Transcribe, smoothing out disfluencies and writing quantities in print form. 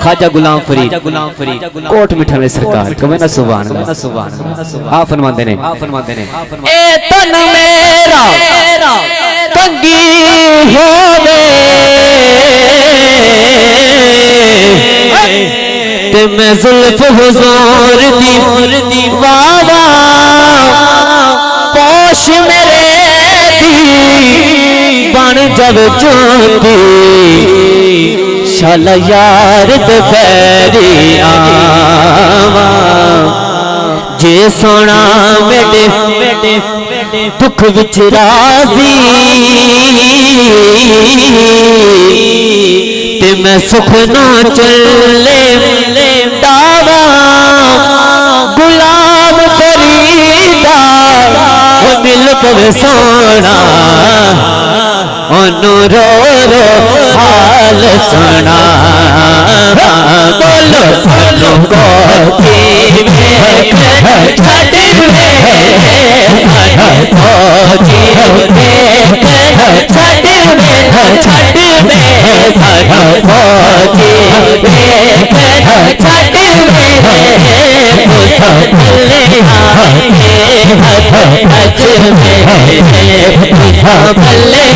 Khwaja Ghulam Farid coat मिठा में सरकार कमे ना सुभान अल्लाह। आप फरमाते ने ए तन मेरा तंगी होवे ते मैं जुल्फ हुजूर दी वावा पोश मेरे दी बन जब जोती शाला यार दोपहरी आवा जे सोना मेरे दुख विच राजी ते मैं सुख ना चले दावा गुलाम फरीदा वो मिल पवे सोना ओनु रो रो हाल सुना बोलो सानू कोठी में छड़ में सोची छड़ में सानू सोची छड़ में भले